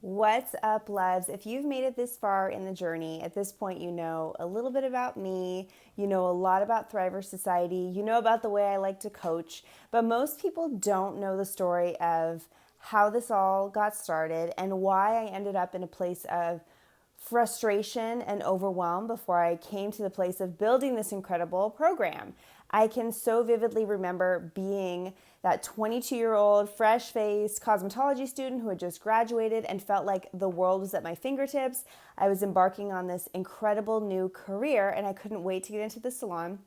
What's up, loves? If you've made it this far in the journey, at this point, you know a little bit about me, you know a lot about Thriver Society, you know about the way I like to coach, but most people don't know the story of how this all got started and why I ended up in a place of frustration and overwhelm before I came to the place of building this incredible program. I can so vividly remember being that 22-year-old, fresh faced cosmetology student who had just graduated and felt like the world was at my fingertips. I was embarking on this incredible new career and I couldn't wait to get into the salon.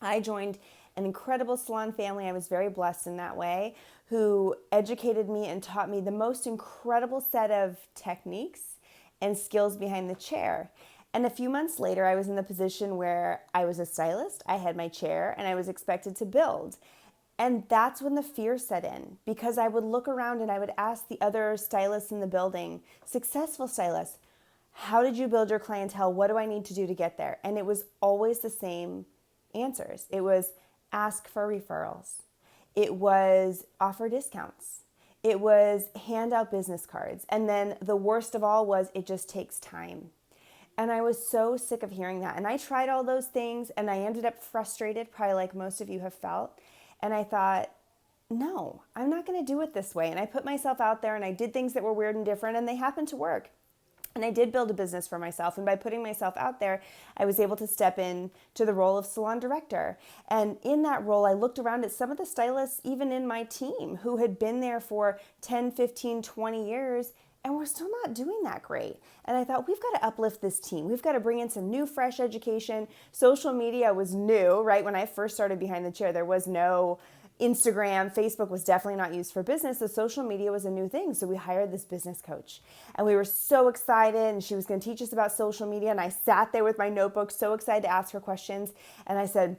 I joined an incredible salon family. I was very blessed in that way, who educated me and taught me the most incredible set of techniques and skills behind the chair. And a few months later, I was in the position where I was a stylist, I had my chair, and I was expected to build. And that's when the fear set in because I would look around and I would ask the other stylists in the building, successful stylists, how did you build your clientele? What do I need to do to get there? And it was always the same answers. It was ask for referrals. It was offer discounts. It was hand out business cards. And then the worst of all was it just takes time. And I was so sick of hearing that. And I tried all those things and I ended up frustrated, probably like most of you have felt. And I thought, no, I'm not going to do it this way. And I put myself out there and I did things that were weird and different and they happened to work. And I did build a business for myself. And by putting myself out there, I was able to step in to the role of salon director. And in that role, I looked around at some of the stylists, even in my team, who had been there for 10, 15, 20 years and we're still not doing that great. And I thought, we've got to uplift this team. We've got to bring in some new, fresh education. Social media was new, right? When I first started behind the chair, there was no Instagram. Facebook was definitely not used for business. So social media was a new thing. So we hired this business coach and we were so excited and she was going to teach us about social media. And I sat there with my notebook, so excited to ask her questions. And I said,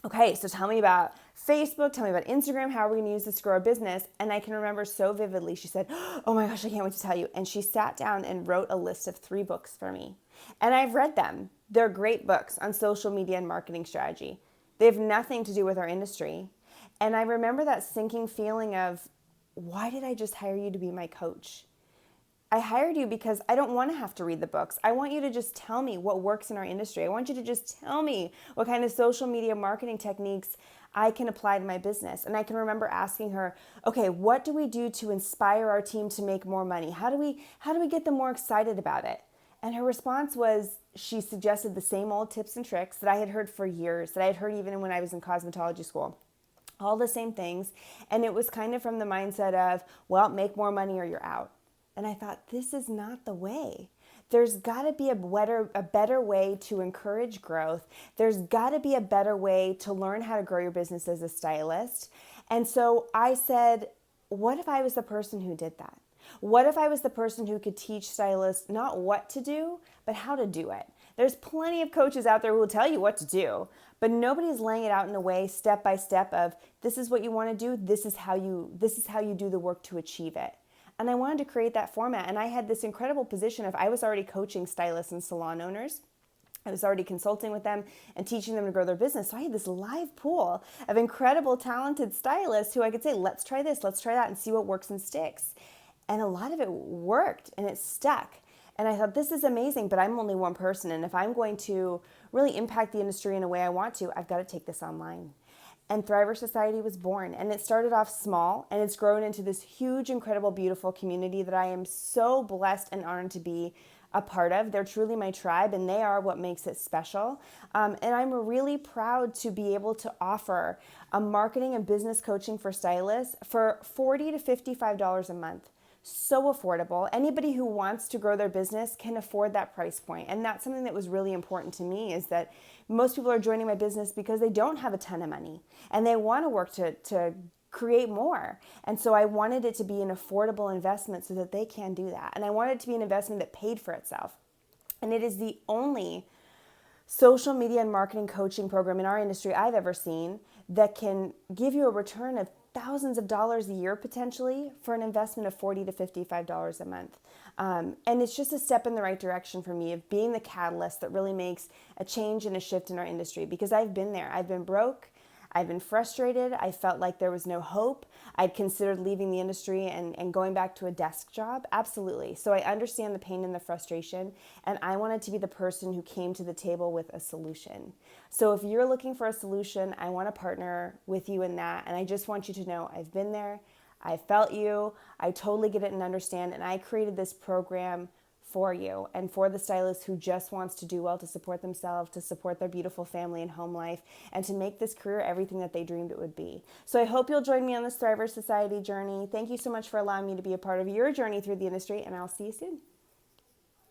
okay, so tell me about Facebook, tell me about Instagram, how are we gonna use this to grow our business? And I can remember so vividly, she said, oh my gosh, I can't wait to tell you. And she sat down and wrote a list of 3 books for me. And I've read them. They're great books on social media and marketing strategy. They have nothing to do with our industry. And I remember that sinking feeling of, why did I just hire you to be my coach? I hired you because I don't want to have to read the books. I want you to just tell me what works in our industry. I want you to just tell me what kind of social media marketing techniques I can apply to my business. And I can remember asking her, okay, what do we do to inspire our team to make more money? How do we get them more excited about it? And her response was, she suggested the same old tips and tricks that I had heard for years, that I had heard even when I was in cosmetology school. All the same things. And it was kind of from the mindset of, well, make more money or you're out. And I thought, this is not the way. There's got to be a better way to encourage growth. There's got to be a better way to learn how to grow your business as a stylist. And so I said, what if I was the person who did that? What if I was the person who could teach stylists not what to do, but how to do it? There's plenty of coaches out there who will tell you what to do, but nobody's laying it out in a way step by step of this is what you want to do, this is how you do the work to achieve it. And I wanted to create that format. And I had this incredible position of I was already coaching stylists and salon owners. I was already consulting with them and teaching them to grow their business. So I had this live pool of incredible, talented stylists who I could say, let's try this, let's try that, and see what works and sticks. And a lot of it worked and it stuck. And I thought, this is amazing, but I'm only one person. And if I'm going to really impact the industry in a way I want to, I've got to take this online. And Thriver Society was born. And it started off small and it's grown into this huge, incredible, beautiful community that I am so blessed and honored to be a part of. They're truly my tribe and they are what makes it special. And I'm really proud to be able to offer a marketing and business coaching for stylists for $40 to $55 a month. So affordable. Anybody who wants to grow their business can afford that price point. And that's something that was really important to me, is that most people are joining my business because they don't have a ton of money and they want to work to create more. And so I wanted it to be an affordable investment so that they can do that. And I wanted it to be an investment that paid for itself. And it is the only social media and marketing coaching program in our industry I've ever seen that can give you a return of thousands of dollars a year potentially for an investment of $40 to $55 a month. And it's just a step in the right direction for me of being the catalyst that really makes a change and a shift in our industry, because I've been there. I've been broke. I've been frustrated. I felt like there was no hope. I'd considered leaving the industry and going back to a desk job. Absolutely. So I understand the pain and the frustration, and I wanted to be the person who came to the table with a solution. So if you're looking for a solution, I want to partner with you in that. And I just want you to know I've been there. I felt you. I totally get it and understand. And I created this program for you and for the stylist who just wants to do well to support themselves, to support their beautiful family and home life, and to make this career everything that they dreamed it would be. So I hope you'll join me on this Thriver Society journey. Thank you so much for allowing me to be a part of your journey through the industry, and I'll see you soon.